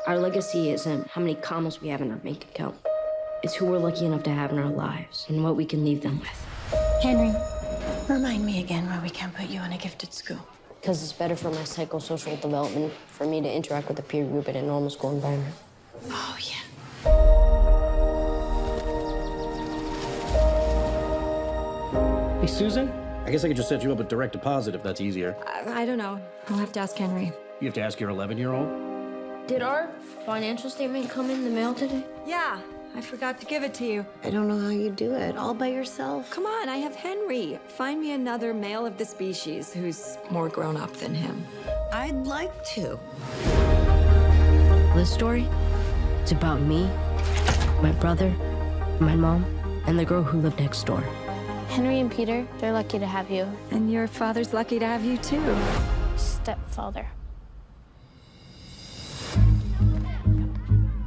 Our legacy isn't how many commas we have in our bank account. It's who we're lucky enough to have in our lives and what we can leave them with. Henry, remind me again why we can't put you in a gifted school. Because it's better for my psychosocial development for me to interact with a peer group in a normal school environment. Oh, yeah. Hey, Susan? I guess I could just set you up with direct deposit if that's easier. I don't know. I'll have to ask Henry. You have to ask your 11-year-old? Did our financial statement come in the mail today? Yeah, I forgot to give it to you. I don't know how you do it, all by yourself. Come on, I have Henry. Find me another male of the species who's more grown up than him. I'd like to. This story, it's about me, my brother, my mom, and the girl who lived next door. Henry and Peter, they're lucky to have you. And your father's lucky to have you, too. Stepfather.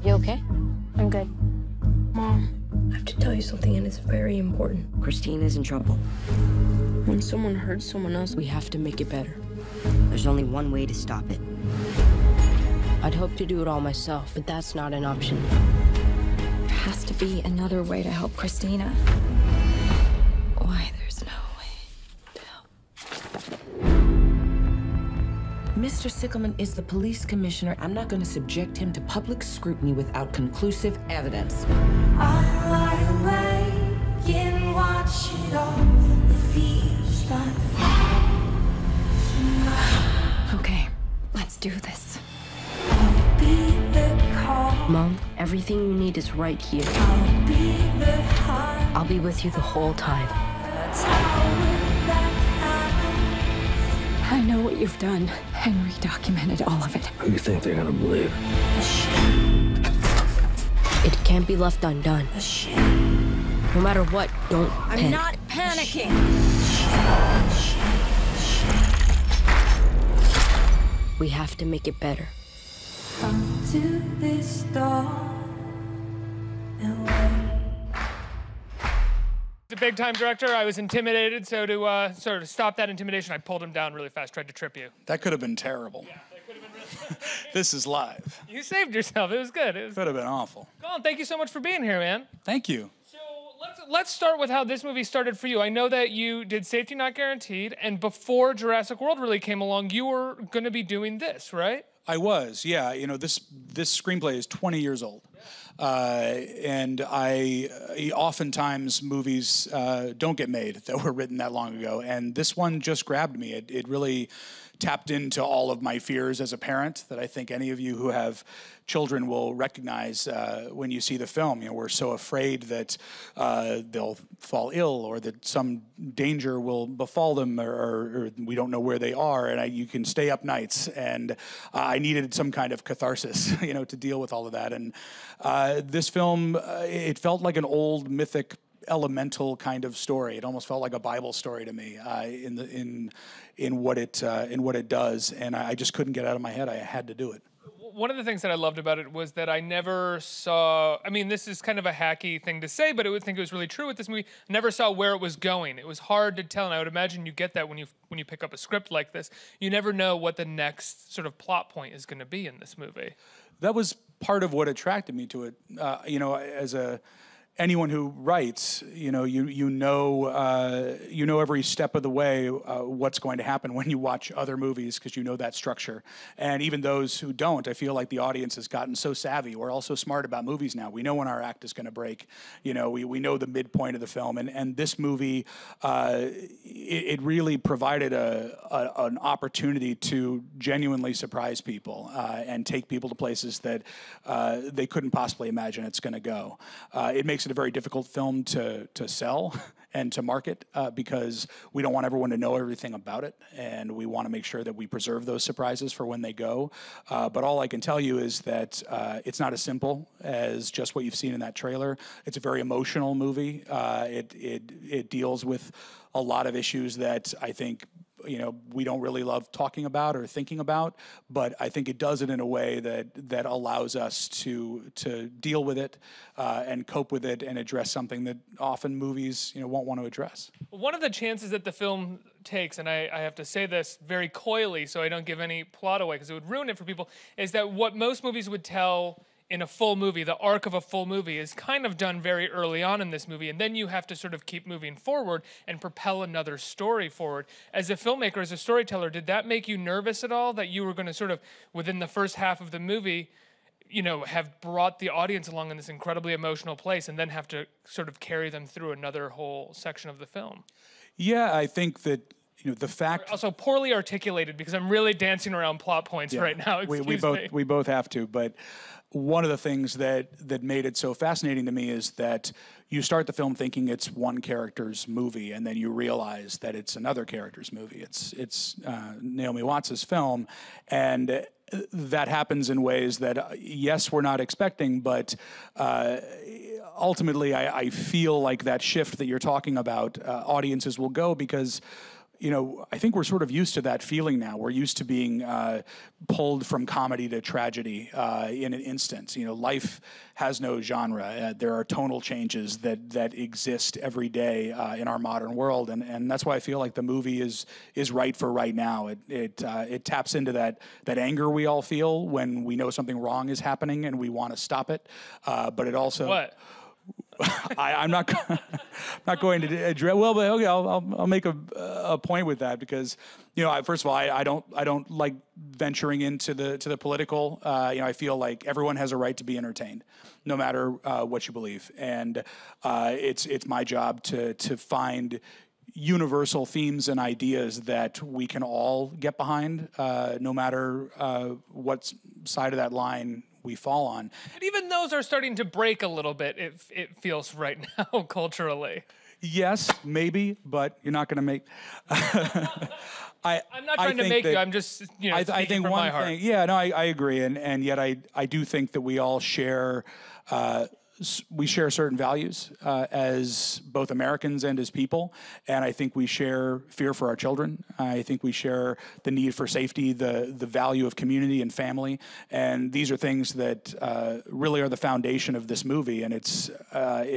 You okay? I'm good. Mom, I have to tell you something, and it's very important. Christine is in trouble. When someone hurts someone else, we have to make it better. There's only one way to stop it. I'd hope to do it all myself, but that's not an option. There has to be another way to help Christina. Why there's no way to help. Mr. Sickleman is the police commissioner. I'm not going to subject him to public scrutiny without conclusive evidence. Okay, let's do this. Mom, everything you need is right here. I'll be with you the whole time. I know what you've done. Henry documented all of it. Who do you think they're gonna believe? It can't be left undone. No matter what, don't panic. I'm not panicking. We have to make it better. Come to this door and wait. A big-time director, I was intimidated, so to sort of stop that intimidation, I pulled him down really fast, tried to trip you. That could have been terrible. Yeah, that could have been really This is live. You saved yourself. It was good. Could have been awful. Colin, thank you so much for being here, man. Thank you. So let's start with how this movie started for you. I know that you did Safety Not Guaranteed, and before Jurassic World really came along, you were going to be doing this, right? I was, yeah. You know, this screenplay is 20 years old. And oftentimes movies don't get made that were written that long ago. And this one just grabbed me. It really tapped into all of my fears as a parent that I think any of you who have children will recognize when you see the film. You know, we're so afraid that they'll fall ill or that some danger will befall them or we don't know where they are, and you can stay up nights. And I needed some kind of catharsis, you know, to deal with all of that. And this film, it felt like an old mythic elemental kind of story. It almost felt like a Bible story to me in what it does, and I just couldn't get out of my head. I had to do it. One of the things that I loved about it was that I never saw, I mean, this is kind of a hacky thing to say, but I would think it was really true with this movie. I never saw where it was going. It was hard to tell, and I would imagine you get that when you pick up a script like this. You never know what the next sort of plot point is going to be in this movie. That was part of what attracted me to it. You know, as anyone who writes, you know every step of the way what's going to happen when you watch other movies because you know that structure. And even those who don't, I feel like the audience has gotten so savvy. We're all so smart about movies now. We know when our act is going to break. You know, we know the midpoint of the film. And this movie, it really provided an opportunity to genuinely surprise people and take people to places that they couldn't possibly imagine it's going to go. It makes it a very difficult film to sell and to market because we don't want everyone to know everything about it, and we want to make sure that we preserve those surprises for when they go. But all I can tell you is that it's not as simple as just what you've seen in that trailer. It's a very emotional movie. It deals with a lot of issues that I think we don't really love talking about or thinking about, but I think it does it in a way that allows us to deal with it and cope with it and address something that often movies won't want to address. One of the chances that the film takes, and I have to say this very coyly so I don't give any plot away because it would ruin it for people, is that what most movies would tell in a full movie, the arc of a full movie, is kind of done very early on in this movie, and then you have to sort of keep moving forward and propel another story forward. As a filmmaker, as a storyteller, did that make you nervous at all, that you were going to sort of, within the first half of the movie, you know, have brought the audience along in this incredibly emotional place and then have to sort of carry them through another whole section of the film? Yeah, I think that, you know, the fact... Also poorly articulated, because I'm really dancing around plot points right now. Excuse me. We both have to, but one of the things that made it so fascinating to me is that you start the film thinking it's one character's movie, and then you realize that it's another character's movie. It's Naomi Watts' film, and that happens in ways that, yes, we're not expecting, but ultimately I feel like that shift that you're talking about, audiences will go because, you know, I think we're sort of used to that feeling now. We're used to being pulled from comedy to tragedy in an instant. You know, life has no genre. There are tonal changes that exist every day in our modern world, and that's why I feel like the movie is right for right now. It taps into that anger we all feel when we know something wrong is happening and we want to stop it. But it also... What? I'm not going to address. Well, but okay, I'll make a point with that because, you know, first of all, I don't like venturing into the political. You know, I feel like everyone has a right to be entertained, no matter what you believe, and it's my job to find universal themes and ideas that we can all get behind, no matter what side of that line we fall on. But even those are starting to break a little bit, it feels right now, culturally. Yes, maybe, but you're not going to make... I'm not trying to make you, I'm just, you know, I think from one my heart. thing, yeah, no, I agree, and yet I do think that we all share... we share certain values as both Americans and as people, and I think we share fear for our children. I think we share the need for safety, the value of community and family, and these are things that really are the foundation of this movie, and it's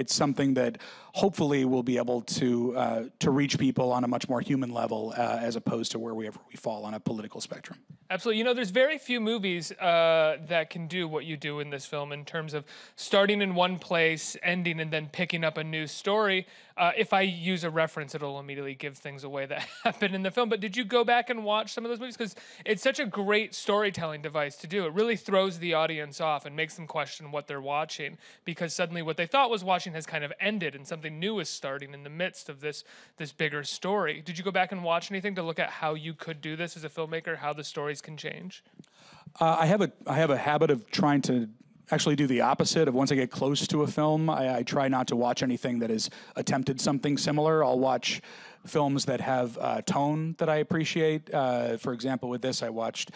something that hopefully we'll be able to reach people on a much more human level as opposed to wherever we fall on a political spectrum. Absolutely. You know, there's very few movies that can do what you do in this film in terms of starting in one place, ending, and then picking up a new story. If I use a reference, it'll immediately give things away that happened in the film. But did you go back and watch some of those movies? Because it's such a great storytelling device to do. It really throws the audience off and makes them question what they're watching, because suddenly what they thought was watching has kind of ended and something new is starting in the midst of this bigger story. Did you go back and watch anything to look at how you could do this as a filmmaker, how the stories can change? I have a habit of trying to actually do the opposite. Of once I get close to a film, I try not to watch anything that has attempted something similar. I'll watch films that have tone that I appreciate. For example, with this, I watched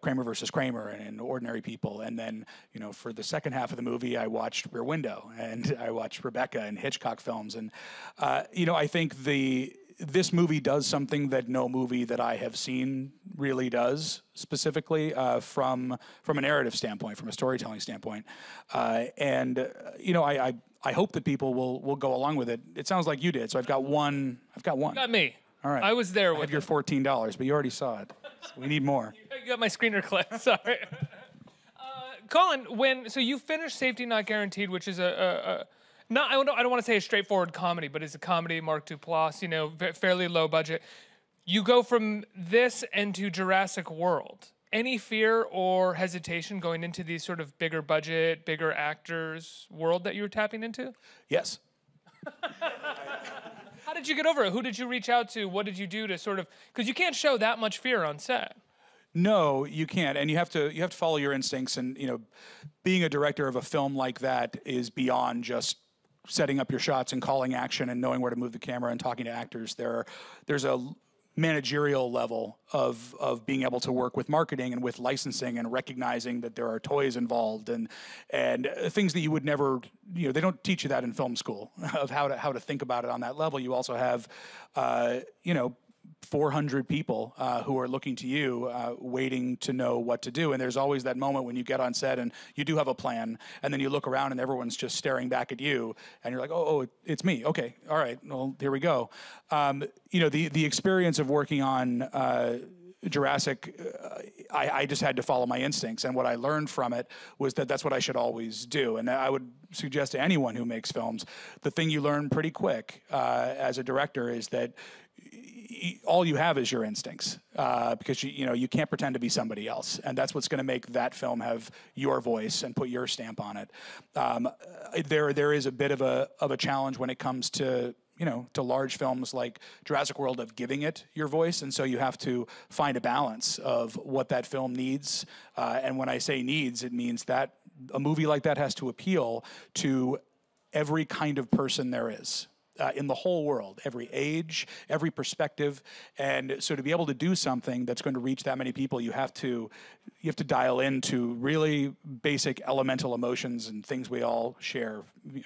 Kramer versus Kramer and Ordinary People, and then, you know, for the second half of the movie, I watched Rear Window, and I watched Rebecca and Hitchcock films, and you know, I think this movie does something that no movie that I have seen really does, specifically from a narrative standpoint, from a storytelling standpoint, and you know, I hope that people will go along with it. It sounds like you did, so I've got one. You got me. All right. I was there I with have your $14, but you already saw it. So we need more. You got my screener clip. Sorry. Colin, so you finished Safety Not Guaranteed, which is I don't want to say a straightforward comedy, but it's a comedy, Mark Duplass, you know, fairly low budget. You go from this into Jurassic World. Any fear or hesitation going into these sort of bigger budget, bigger actors world that you were tapping into? Yes. How did you get over it? Who did you reach out to? What did you do to sort of, because you can't show that much fear on set. No, you can't, and you have to follow your instincts, and you know, being a director of a film like that is beyond just setting up your shots and calling action and knowing where to move the camera and talking to actors. There's a managerial level of being able to work with marketing and with licensing and recognizing that there are toys involved and things that you would never, you know, they don't teach you that in film school of how to think about it on that level. You also have, you know, 400 people who are looking to you, waiting to know what to do. And there's always that moment when you get on set and you do have a plan, and then you look around and everyone's just staring back at you, and you're like, oh, it's me. Okay, all right, well, here we go. You know, the experience of working on Jurassic, I just had to follow my instincts, and what I learned from it was that that's what I should always do. And I would suggest to anyone who makes films, the thing you learn pretty quick as a director is that all you have is your instincts, because you can't pretend to be somebody else, and that's what's going to make that film have your voice and put your stamp on it. There is a bit of a challenge when it comes to large films like Jurassic World of giving it your voice, and so you have to find a balance of what that film needs. And when I say needs, it means that a movie like that has to appeal to every kind of person there is. In the whole world, every age, every perspective, and so to be able to do something that's going to reach that many people, you have to dial into really basic elemental emotions and things we all share: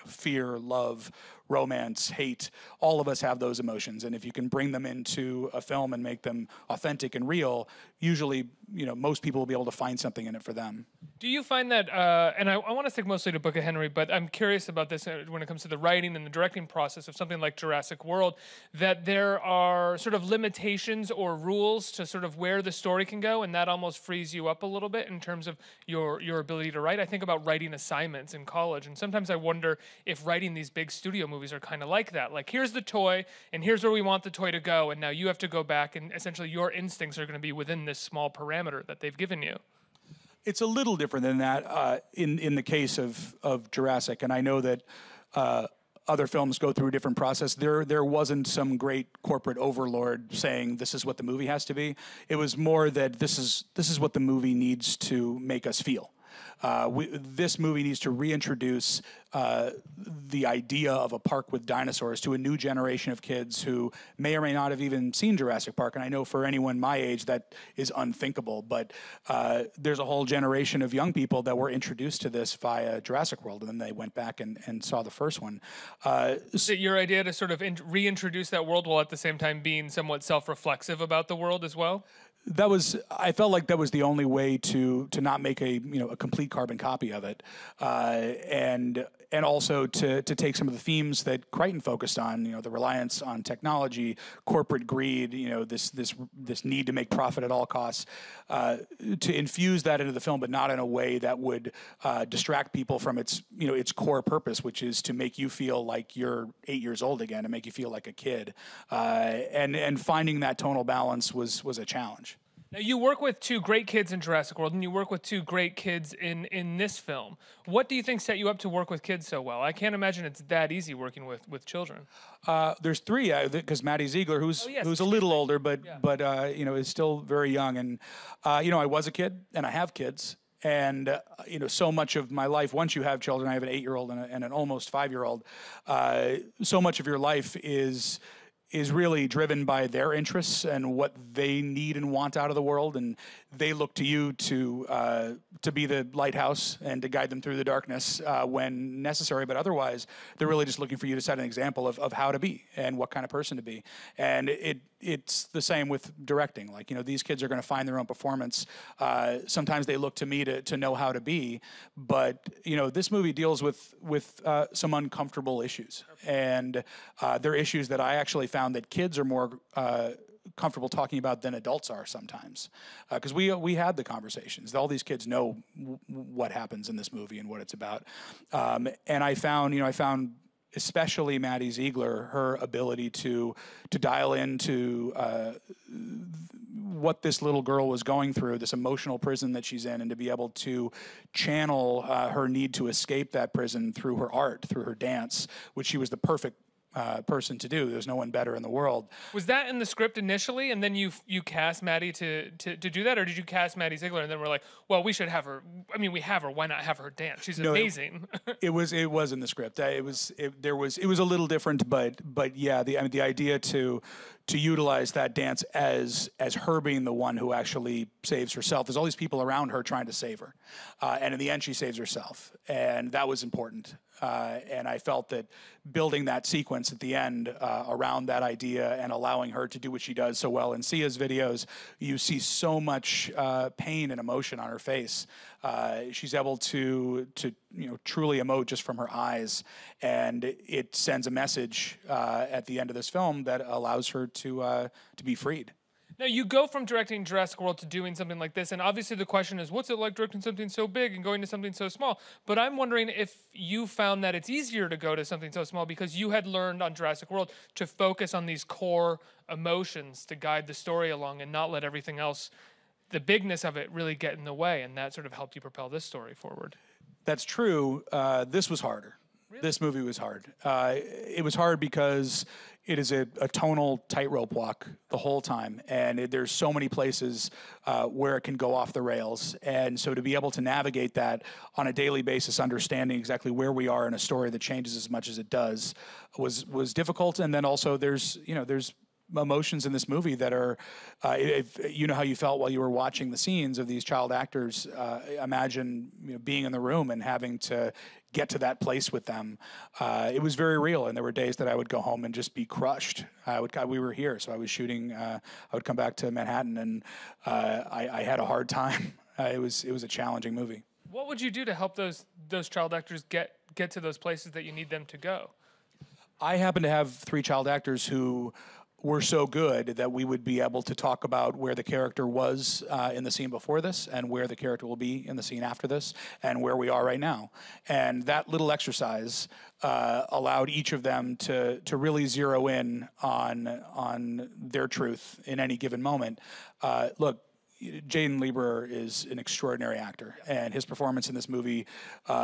fear, love, romance, hate. All of us have those emotions, and if you can bring them into a film and make them authentic and real, usually most people will be able to find something in it for them. Do you find that, and I want to stick mostly to Book of Henry, but I'm curious about this when it comes to the writing and the directing process of something like Jurassic World, that there are sort of limitations or rules to sort of where the story can go, and that almost frees you up a little bit in terms of your ability to write? I think about writing assignments in college, and sometimes I wonder if writing these big studio movies are kind of like that. Like, here's the toy, and here's where we want the toy to go, and now you have to go back, and essentially your instincts are going to be within this small parameter that they've given you. It's a little different than that in the case of Jurassic, and I know that other films go through a different process. There wasn't some great corporate overlord saying this is what the movie has to be. It was more that this is what the movie needs to make us feel. This movie needs to reintroduce the idea of a park with dinosaurs to a new generation of kids who may or may not have even seen Jurassic Park. And I know for anyone my age that is unthinkable, but there's a whole generation of young people that were introduced to this via Jurassic World, and then they went back and saw the first one. Is it your idea to sort of reintroduce that world while at the same time being somewhat self-reflexive about the world as well? I felt like that was the only way to not make a complete carbon copy of it, and also to take some of the themes that Crichton focused on, the reliance on technology, corporate greed, this need to make profit at all costs, to infuse that into the film, but not in a way that would distract people from its core purpose, which is to make you feel like you're 8 years old again, and make you feel like a kid, and finding that tonal balance was a challenge. Now, you work with two great kids in Jurassic World, and you work with two great kids in this film. What do you think set you up to work with kids so well? I can't imagine it's that easy working with children. There's three, because Maddie Ziegler, who's a little older, but is still very young. And I was a kid, and I have kids. And, so much of my life, once you have children, I have an 8-year-old and an almost 5-year-old, so much of your life is really driven by their interests and what they need and want out of the world, and they look to you to be the lighthouse and to guide them through the darkness when necessary. But otherwise, they're really just looking for you to set an example of how to be and what kind of person to be. And it's the same with directing. Like, these kids are going to find their own performance. Sometimes they look to me to know how to be, but this movie deals with some uncomfortable issues, and they're issues that I actually found that kids are more comfortable talking about than adults are sometimes, because we had the conversations. All these kids know what happens in this movie and what it's about, and I found especially Maddie Ziegler, her ability to dial into what this little girl was going through, this emotional prison that she's in, and to be able to channel her need to escape that prison through her art, through her dance, which she was the perfect person to do. There's no one better in the world. Was that in the script initially, and then you cast Maddie to do that, or did you cast Maddie Ziegler and then we're like, well, we should have her? I mean, we have her. Why not have her dance? She's amazing. It was in the script. It was a little different, but yeah, the idea to utilize that dance as her being the one who actually saves herself. There's all these people around her trying to save her, and in the end, she saves herself, and that was important. And I felt that building that sequence at the end around that idea and allowing her to do what she does so well. In Sia's videos, you see so much pain and emotion on her face. She's able to truly emote just from her eyes, and it sends a message at the end of this film that allows her to be freed. Now, you go from directing Jurassic World to doing something like this, and obviously the question is, what's it like directing something so big and going to something so small? But I'm wondering if you found that it's easier to go to something so small because you had learned on Jurassic World to focus on these core emotions to guide the story along and not let everything else, the bigness of it, really get in the way, and that sort of helped you propel this story forward. That's true. This was harder. Really? This movie was hard. It was hard because it is a tonal tightrope walk the whole time, and there's so many places where it can go off the rails. And so to be able to navigate that on a daily basis, understanding exactly where we are in a story that changes as much as it does, was difficult. And then also there's emotions in this movie that are, if you know how you felt while you were watching the scenes of these child actors, imagine being in the room and having to get to that place with them. It was very real, and there were days that I would go home and just be crushed. We were here, so I was shooting. I would come back to Manhattan, and I had a hard time. It was a challenging movie. What would you do to help those child actors get to those places that you need them to go? I happen to have 3 child actors who were so good that we would be able to talk about where the character was in the scene before this and where the character will be in the scene after this and where we are right now. And that little exercise allowed each of them to really zero in on their truth in any given moment. Look, Jaden Lieber is an extraordinary actor, and his performance in this movie,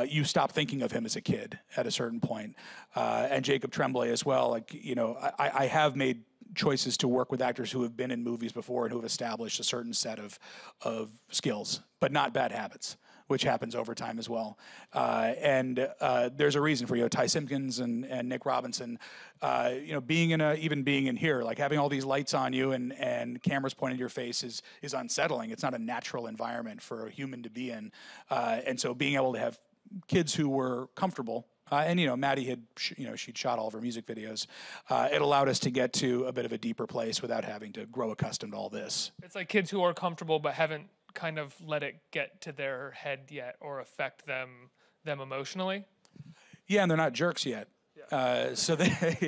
you stop thinking of him as a kid at a certain point. And Jacob Tremblay as well. I have made choices to work with actors who have been in movies before and who have established a certain set of skills, but not bad habits, which happens over time as well. And there's a reason for Ty Simpkins and Nick Robinson, being in here, like having all these lights on you and cameras pointed at your face is unsettling. It's not a natural environment for a human to be in. And so being able to have kids who were comfortable, and Maddie had, she'd shot all of her music videos. It allowed us to get to a bit of a deeper place without having to grow accustomed to all this. It's like kids who are comfortable but haven't kind of let it get to their head yet or affect them emotionally. Yeah, and they're not jerks yet. Yeah.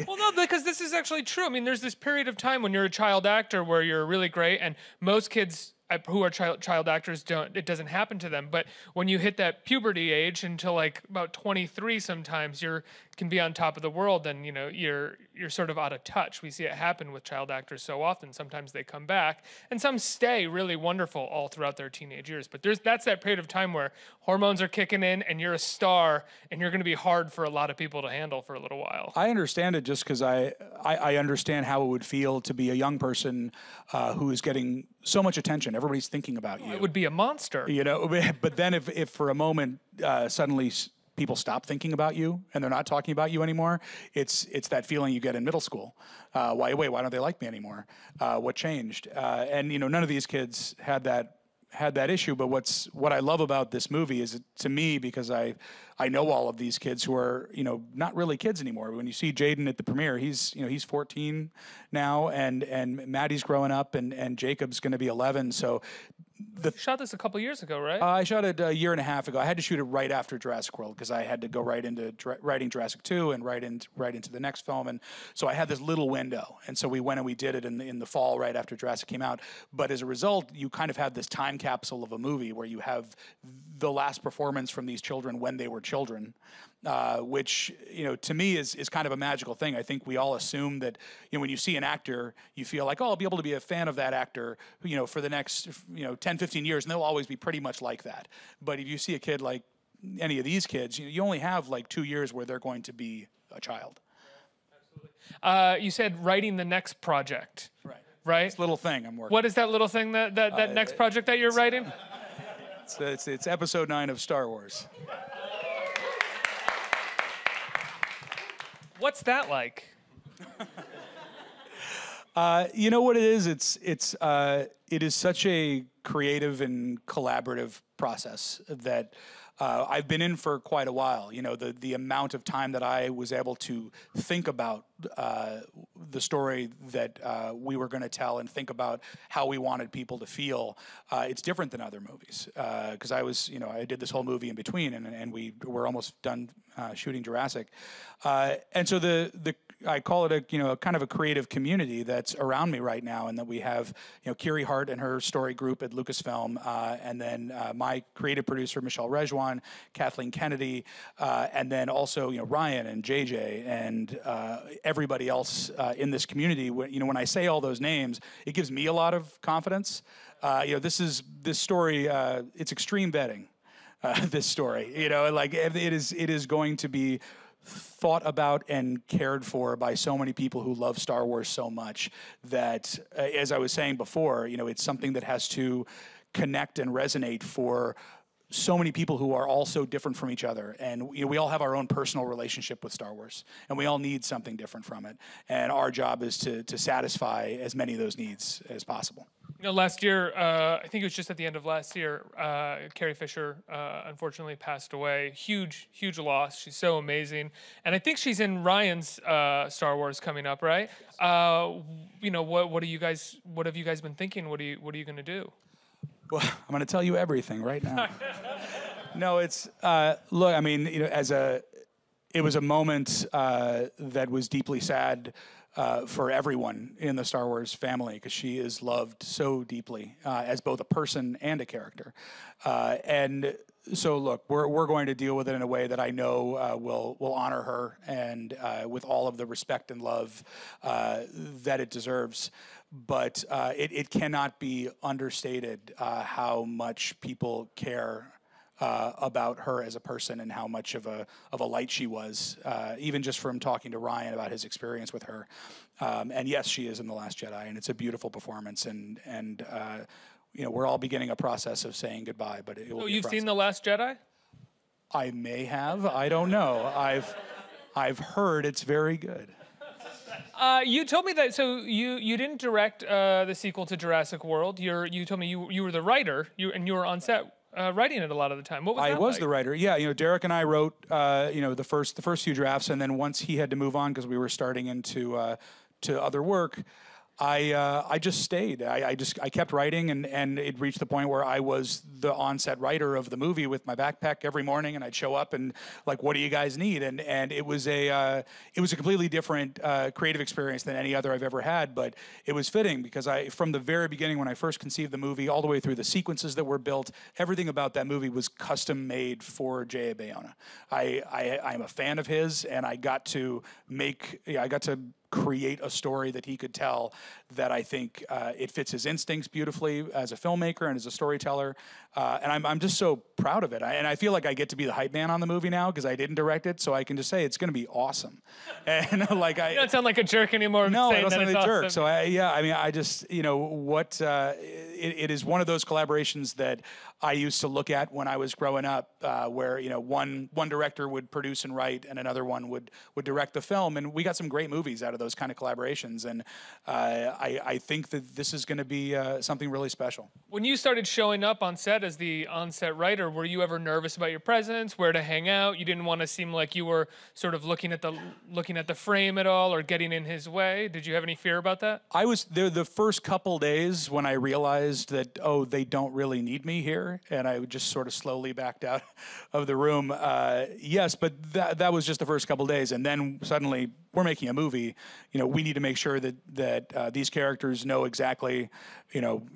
Well, no, because this is actually true. I mean, there's this period of time when you're a child actor where you're really great, and most kids who are child actors it doesn't happen to them. But when you hit that puberty age until like about 23, sometimes can be on top of the world, and you're sort of out of touch. We see it happen with child actors so often. Sometimes they come back, and some stay really wonderful all throughout their teenage years. But that's that period of time where hormones are kicking in, and you're a star, and you're going to be hard for a lot of people to handle for a little while. I understand it just because I understand how it would feel to be a young person who is getting so much attention. Everybody's thinking about you. It would be a monster. But then if for a moment suddenly people stop thinking about you and they're not talking about you anymore, it's that feeling you get in middle school. Why don't they like me anymore? What changed? And none of these kids had that issue. But what I love about this movie is, to me, because I know all of these kids who are not really kids anymore. When you see Jaden at the premiere, he's 14 now, and Maddie's growing up, and Jacob's going to be 11. So you shot this a couple years ago, right? I shot it a year and a half ago. I had to shoot it right after Jurassic World because I had to go right into writing Jurassic 2 and right into the next film, and so I had this little window. And so we went and we did it in the fall right after Jurassic came out. But as a result, you kind of have this time capsule of a movie where you have the last performance from these children when they were children, which to me is kind of a magical thing. I think we all assume that when you see an actor, you feel like, I'll be able to be a fan of that actor for the next 10, 15 years, and they'll always be pretty much like that. But if you see a kid like any of these kids, you only have like 2 years where they're going to be a child. Absolutely. You said writing the next project. Right? This little thing I'm working. What is that little thing that next project that you're writing? It's episode 9 of Star Wars. What's that like? You know what it is? It is such a creative and collaborative process that I've been in for quite a while. You know, the amount of time that I was able to think about the story that we were going to tell and think about how we wanted people to feel, it's different than other movies. Because I did this whole movie in between, and we were almost done shooting Jurassic. And so I call it a kind of a creative community that's around me right now, and that we have Kiri Hart and her story group at Lucasfilm, and then my creative producer Michelle Rejwan, Kathleen Kennedy, and then also Ryan and JJ and everybody else in this community. When I say all those names, it gives me a lot of confidence. This story, it's extreme vetting. This story, it is going to be thought about and cared for by so many people who love Star Wars so much that, as I was saying before, it's something that has to connect and resonate for so many people who are all so different from each other. And we all have our own personal relationship with Star Wars, and we all need something different from it. And our job is to satisfy as many of those needs as possible. Last year, I think it was just at the end of last year, Carrie Fisher unfortunately passed away. Huge, huge loss. She's so amazing. And I think she's in Ryan's Star Wars coming up, right? What have you guys been thinking? What are you going to do? Well, I'm going to tell you everything right now. No, it's look. I mean, it was a moment that was deeply sad for everyone in the Star Wars family, because she is loved so deeply as both a person and a character. And so, look, we're going to deal with it in a way that I know will honor her, and with all of the respect and love that it deserves. But it cannot be understated how much people care about her as a person, and how much of a light she was, even just from talking to Ryan about his experience with her. And yes, she is in The Last Jedi, and it's a beautiful performance. And we're all beginning a process of saying goodbye. But it will be a you've process. seen The Last Jedi? I may have. I don't know. I've heard it's very good. You told me that, so you didn't direct the sequel to Jurassic World. You told me you were the writer, and you were on set writing it a lot of the time. What was that I was like? the writer. Yeah, Derek and I wrote the first few drafts, and then once he had to move on because we were starting into to other work, I just stayed. I kept writing, and it reached the point where I was the on-set writer of the movie with my backpack every morning, and I'd show up and like, what do you guys need? And it was a completely different creative experience than any other I've ever had, but it was fitting because from the very beginning, when I first conceived the movie, all the way through the sequences that were built, everything about that movie was custom made for J.A. Bayona. I'm a fan of his, and I got to create a story that he could tell that I think it fits his instincts beautifully as a filmmaker and as a storyteller. And I'm just so proud of it. And I feel like I get to be the hype man on the movie now because I didn't direct it, so I can just say it's going to be awesome. And like you don't sound like a jerk anymore. No, I saying don't sound that like a jerk. awesome. So I just, it is one of those collaborations that I used to look at when I was growing up, where one director would produce and write, and another one would direct the film, and we got some great movies out of those kind of collaborations. And I think that this is going to be something really special. When you started showing up on set as the on-set writer, were you ever nervous about your presence, where to hang out? You didn't want to seem like you were sort of looking at the frame at all, or getting in his way. Did you have any fear about that? I was there the first couple days when I realized that, they don't really need me here, and I just sort of slowly backed out of the room. Yes, but that was just the first couple days, and then suddenly we're making a movie. We need to make sure that these characters know exactly,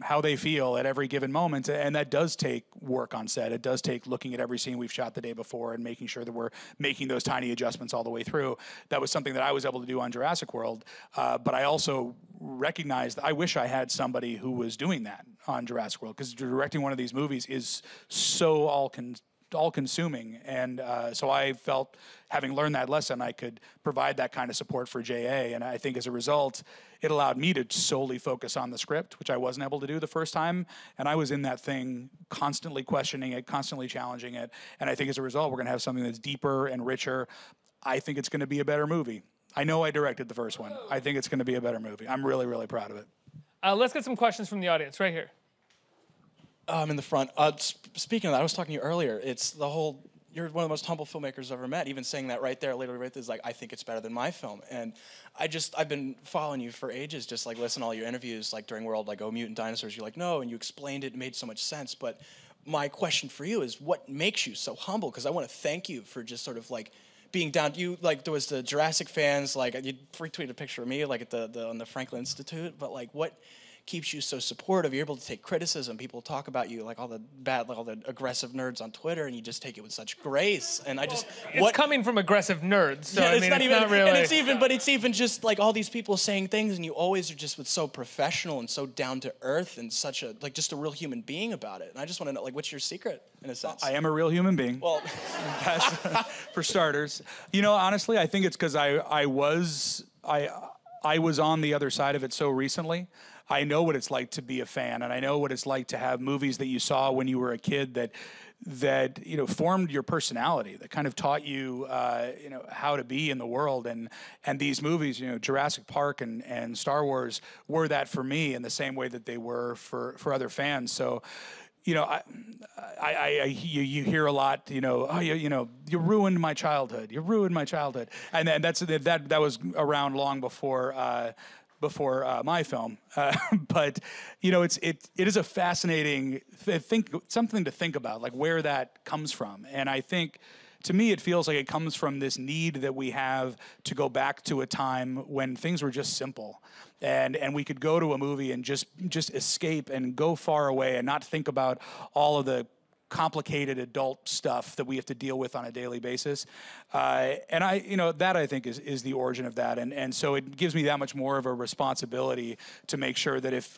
how they feel at every given moment, and that does take work on set. It does take looking at every scene we've shot the day before and making sure that we're making those tiny adjustments all the way through. That was something that I was able to do on Jurassic World, but I also recognized I wish I had somebody who was doing that on Jurassic World, because directing one of these movies is so all-consuming, and so I felt, having learned that lesson, I could provide that kind of support for J.A., and I think as a result, it allowed me to solely focus on the script, which I wasn't able to do the first time, and I was in that thing constantly questioning it, constantly challenging it, and I think as a result, we're going to have something that's deeper and richer. I think it's going to be a better movie. I know I directed the first one. I think it's going to be a better movie. I'm really, really proud of it. Let's get some questions from the audience right here. In the front. Speaking of that, I was talking to you earlier. It's the whole, you're one of the most humble filmmakers I've ever met. Even saying that right there, literally right there, is like, I think it's better than my film. And I've been following you for ages, just like listening to all your interviews, like during World, like, oh, mutant dinosaurs. You're like, no, and you explained it, made so much sense. But my question for you is, what makes you so humble? Because I want to thank you for just sort of like being down. You like, there was the Jurassic fans, like you retweeted a picture of me, like at on the Franklin Institute. But like, what keeps you so supportive? You're able to take criticism. People talk about you, like all the aggressive nerds on Twitter, and you just take it with such grace. And it's coming from aggressive nerds, so yeah, I mean, it's not really. And it's even just like all these people saying things, and you always are just so professional and so down to earth and such a just a real human being about it. And I just want to know, like, what's your secret in a sense? I am a real human being. Well, for starters, honestly, I think it's because I was on the other side of it so recently. I know what it's like to be a fan, and I know what it's like to have movies that you saw when you were a kid that formed your personality, that kind of taught you how to be in the world. And these movies, Jurassic Park and Star Wars were that for me in the same way that they were for other fans. So you hear a lot, you ruined my childhood. You ruined my childhood. And then that was around long before my film. But it is a fascinating something to think about, like where that comes from. And I think, to me, it feels like it comes from this need that we have to go back to a time when things were just simple. And we could go to a movie and just escape and go far away and not think about all of the complicated adult stuff that we have to deal with on a daily basis. And that I think is the origin of that. And so it gives me that much more of a responsibility to make sure that if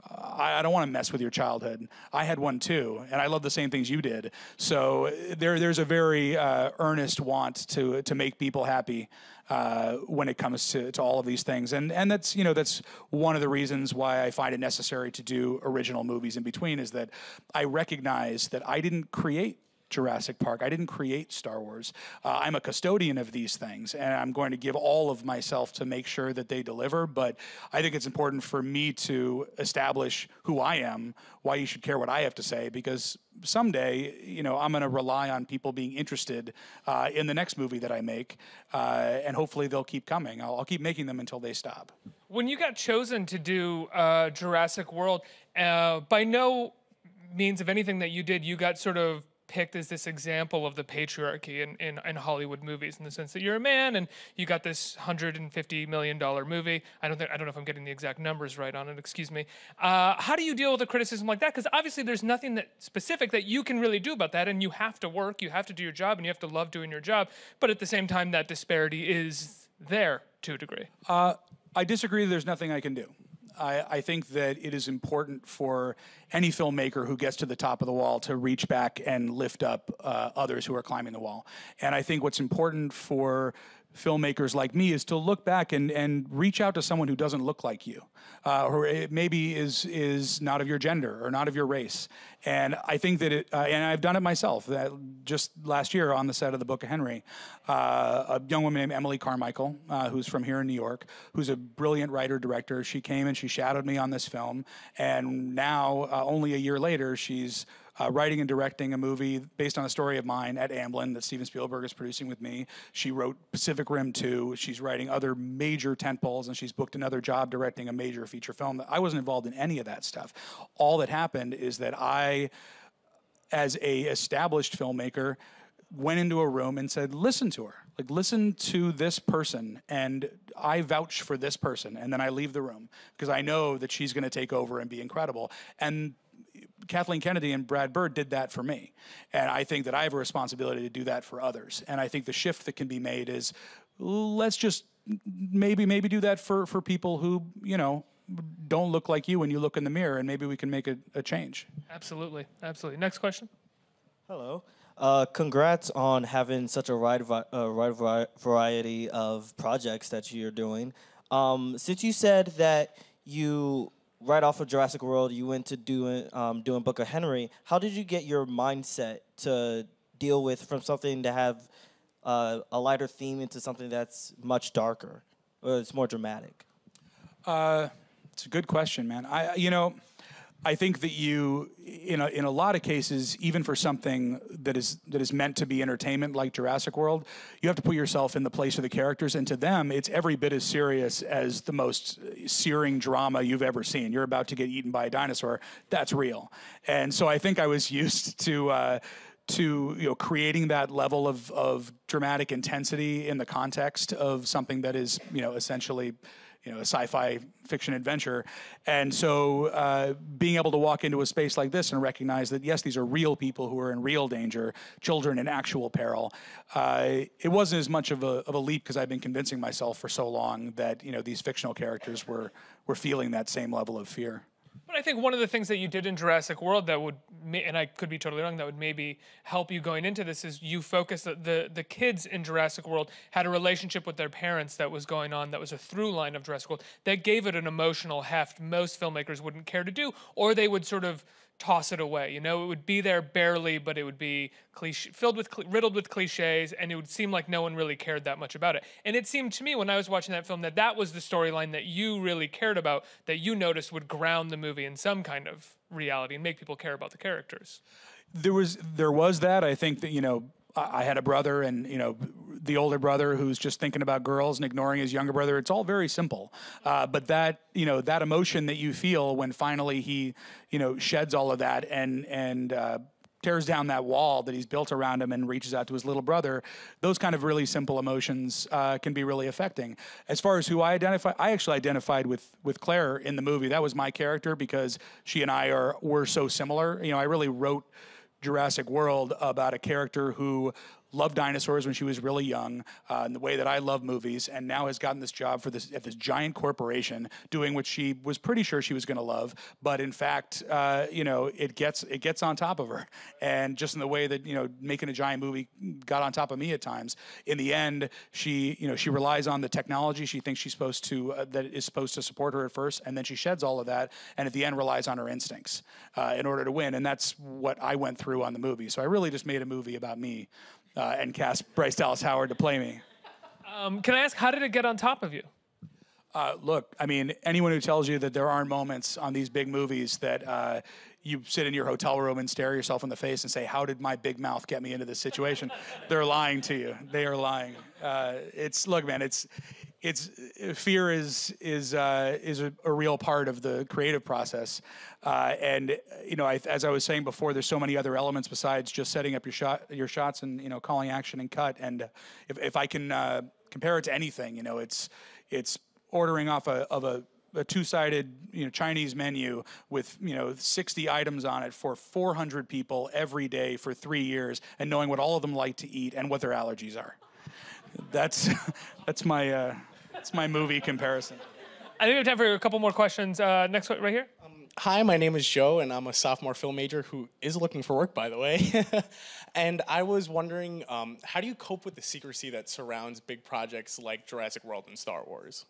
I don't want to mess with your childhood. I had one too, and I love the same things you did. So there's a very earnest want to make people happy when it comes to all of these things. And that's one of the reasons why I find it necessary to do original movies in between, is that I recognize that I didn't create Jurassic Park. I didn't create Star Wars. I'm a custodian of these things, and I'm going to give all of myself to make sure that they deliver. But I think it's important for me to establish who I am, why you should care what I have to say, because someday, I'm going to rely on people being interested in the next movie that I make, and hopefully they'll keep coming. I'll keep making them until they stop. When you got chosen to do Jurassic World, by no means of anything that you did, you got sort of picked as this example of the patriarchy in Hollywood movies, in the sense that you're a man and you got this $150 million movie. I don't know if I'm getting the exact numbers right on it, excuse me. How do you deal with a criticism like that? Because obviously there's nothing that specific that you can really do about that, and you have to work, you have to do your job, and you have to love doing your job. But at the same time, that disparity is there to a degree. I disagree. There's nothing I can do. I think that it is important for any filmmaker who gets to the top of the wall to reach back and lift up others who are climbing the wall. And I think what's important for filmmakers like me is to look back and reach out to someone who doesn't look like you, or maybe is not of your gender or not of your race. And I think that and I've done it myself. Just last year on the set of The Book of Henry, a young woman named Emily Carmichael, who's from here in New York, who's a brilliant writer-director. She came and she shadowed me on this film, and now, only a year later, she's writing and directing a movie based on a story of mine at Amblin that Steven Spielberg is producing with me. She wrote Pacific Rim 2. She's writing other major tentpoles, and she's booked another job directing a major feature film. I wasn't involved in any of that stuff. All that happened is that I, as a established filmmaker, went into a room and said, listen to her. Like, listen to this person, and I vouch for this person, and then I leave the room because I know that she's going to take over and be incredible. And Kathleen Kennedy and Brad Bird did that for me. And I think that I have a responsibility to do that for others. And I think the shift that can be made is, let's just maybe do that for people who, don't look like you when you look in the mirror, and maybe we can make a change. Absolutely. Absolutely. Next question. Hello. Congrats on having such a wide variety of projects that you're doing. Since you said that you, right off of Jurassic World, you went to doing Book of Henry, how did you get your mindset to deal with from something to have a lighter theme into something that's much darker, or it's more dramatic? It's a good question, man. I think that you, in a lot of cases, even for something that is meant to be entertainment like Jurassic World, you have to put yourself in the place of the characters, and to them, it's every bit as serious as the most searing drama you've ever seen. You're about to get eaten by a dinosaur. That's real. And so I think I was used to creating that level of dramatic intensity in the context of something that is essentially a sci-fi fiction adventure. And so being able to walk into a space like this and recognize that, yes, these are real people who are in real danger, children in actual peril, it wasn't as much of a leap because I've been convincing myself for so long that these fictional characters were feeling that same level of fear. But I think one of the things that you did in Jurassic World that would, and I could be totally wrong, that would maybe help you going into this is you focus the kids in Jurassic World had a relationship with their parents that was going on, that was a through line of Jurassic World, that gave it an emotional heft most filmmakers wouldn't care to do, or they would sort of toss it away. It would be there barely, but it would be riddled with cliches, and it would seem like no one really cared that much about it. And it seemed to me when I was watching that film that was the storyline that you really cared about, that you noticed would ground the movie in some kind of reality and make people care about the characters. There was that. I think that I had a brother, and the older brother who's just thinking about girls and ignoring his younger brother. It's all very simple, but that that emotion that you feel when finally he sheds all of that and tears down that wall that he's built around him and reaches out to his little brother, those kind of really simple emotions can be really affecting. As far as who I actually identified with Claire in the movie. That was my character because she and I were so similar. I really wrote Jurassic World about a character who loved dinosaurs when she was really young, in the way that I love movies, and now has gotten this job at this giant corporation, doing what she was pretty sure she was going to love, but in fact, it gets on top of her, and just in the way that making a giant movie got on top of me at times. In the end, she relies on the technology she thinks she's supposed to that is supposed to support her at first, and then she sheds all of that, and at the end relies on her instincts in order to win, and that's what I went through on the movie. So I really just made a movie about me. And cast Bryce Dallas Howard to play me. Can I ask, how did it get on top of you? Look, I mean, anyone who tells you that there aren't moments on these big movies that you sit in your hotel room and stare yourself in the face and say, how did my big mouth get me into this situation? They're lying to you. They are lying. Look, man, fear is a real part of the creative process. And as I was saying before, there's so many other elements besides just setting up your shots and calling action and cut. And if I can compare it to anything, it's ordering off of a two-sided Chinese menu with 60 items on it for 400 people every day for 3 years, and knowing what all of them like to eat and what their allergies are. That's my movie comparison. I think we have time for a couple more questions. Next one, right here. Hi, my name is Joe, and I'm a sophomore film major who is looking for work, by the way. And I was wondering, how do you cope with the secrecy that surrounds big projects like Jurassic World and Star Wars?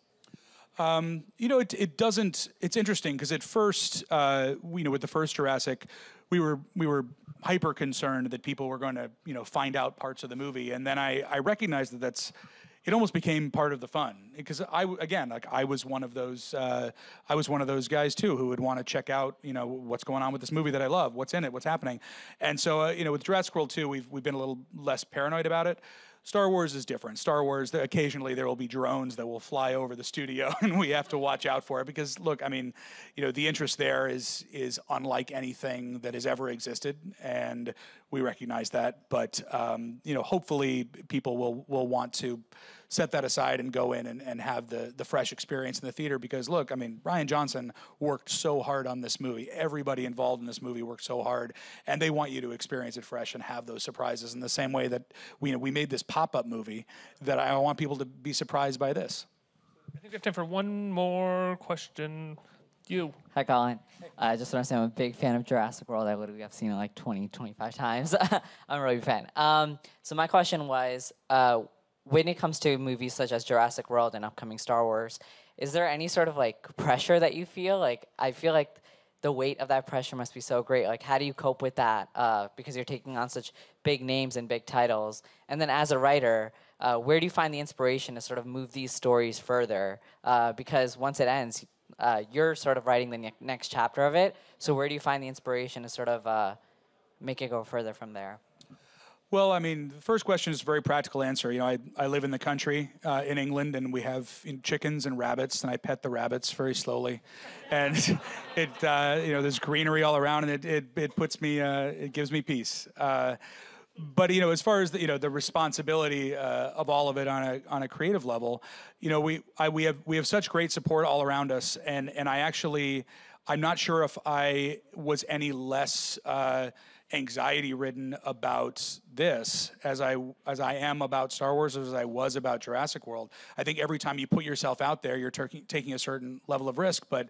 It doesn't. It's interesting because at first, with the first Jurassic, we were hyper concerned that people were going to find out parts of the movie, and then I recognized that it almost became part of the fun because I was one of those guys too who would want to check out what's going on with this movie that I love, what's in it, what's happening, and so with Jurassic World 2 we've been a little less paranoid about it. Star Wars is different. Star Wars, occasionally there will be drones that will fly over the studio, and we have to watch out for it because, look, I mean, the interest there is unlike anything that has ever existed, and we recognize that. But hopefully, people will want to set that aside and go in and have the fresh experience in the theater because, look, I mean, Rian Johnson worked so hard on this movie. Everybody involved in this movie worked so hard, and they want you to experience it fresh and have those surprises in the same way that we made this pop-up movie that I want people to be surprised by this. I think we have time for one more question. You. Hi, Colin. I just want to say I'm a big fan of Jurassic World. I literally have seen it like 20, 25 times. I'm a really big fan. So my question was, when it comes to movies such as Jurassic World and upcoming Star Wars, is there any sort of like pressure that you feel? Like, I feel like the weight of that pressure must be so great. Like, how do you cope with that? Because you're taking on such big names and big titles. And then as a writer, where do you find the inspiration to sort of move these stories further? Because once it ends, you're sort of writing the next chapter of it. So where do you find the inspiration to sort of make it go further from there? Well, I mean, the first question is a very practical answer. You know, I live in the country in England, and we have chickens and rabbits, and I pet the rabbits very slowly, and it you know, there's greenery all around, and it puts me it gives me peace. But you know, as far as the responsibility of all of it on a creative level, you know, we have such great support all around us, and I'm not sure if I was any less anxiety ridden about this as I am about Star Wars, as I was about Jurassic World. I think every time you put yourself out there, you're taking a certain level of risk, but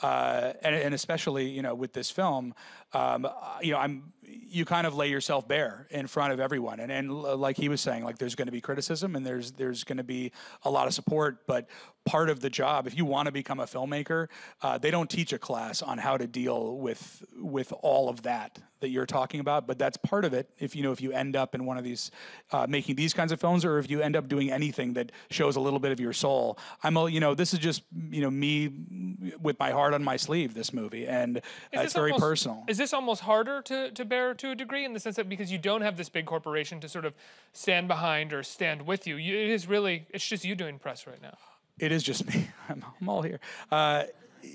and especially, you know, with this film, you know, you kind of lay yourself bare in front of everyone, and like he was saying, like, there's going to be criticism and there's going to be a lot of support, but part of the job, if you want to become a filmmaker, they don't teach a class on how to deal with all of that you're talking about, but that's part of it. If you end up in one of these making these kinds of films, or if you end up doing anything that shows a little bit of your soul, this is just, you know, me with my heart on my sleeve, this movie, and it's very personal. Is this almost harder to bear to a degree, in the sense that because you don't have this big corporation to sort of stand behind or stand with you, it's just you doing press right now? It is just me. I'm all here.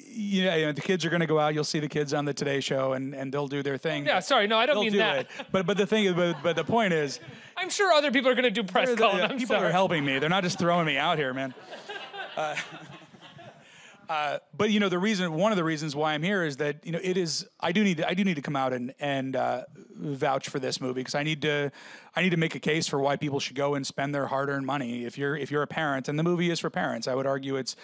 You know, the kids are going to go out. You'll see the kids on the Today Show, and they'll do their thing. Yeah, sorry, no, I don't mean that. But the thing is, but the point is, I'm sure other people are going to do press, Colin. People are helping me. They're not just throwing me out here, man. But you know, one of the reasons why I'm here is that, you know, I do need to come out and vouch for this movie, because I need to make a case for why people should go and spend their hard-earned money. If you're a parent, and the movie is for parents, I would argue it's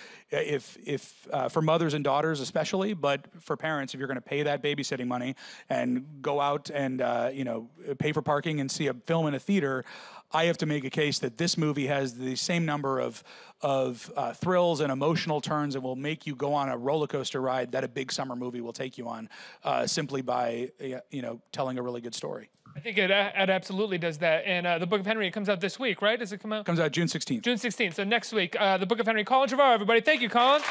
for mothers and daughters especially, but for parents, if you're going to pay that babysitting money and go out and you know, pay for parking and see a film in a theater, I have to make a case that this movie has the same number of thrills and emotional turns, and will make you go on a roller coaster ride that a big summer movie will take you on, simply by telling a really good story. I think it absolutely does that. And the Book of Henry, it comes out this week, right? Does it come out? Comes out June 16th. June 16th. So next week, the Book of Henry. Colin Trevorrow, everybody. Thank you, Colin.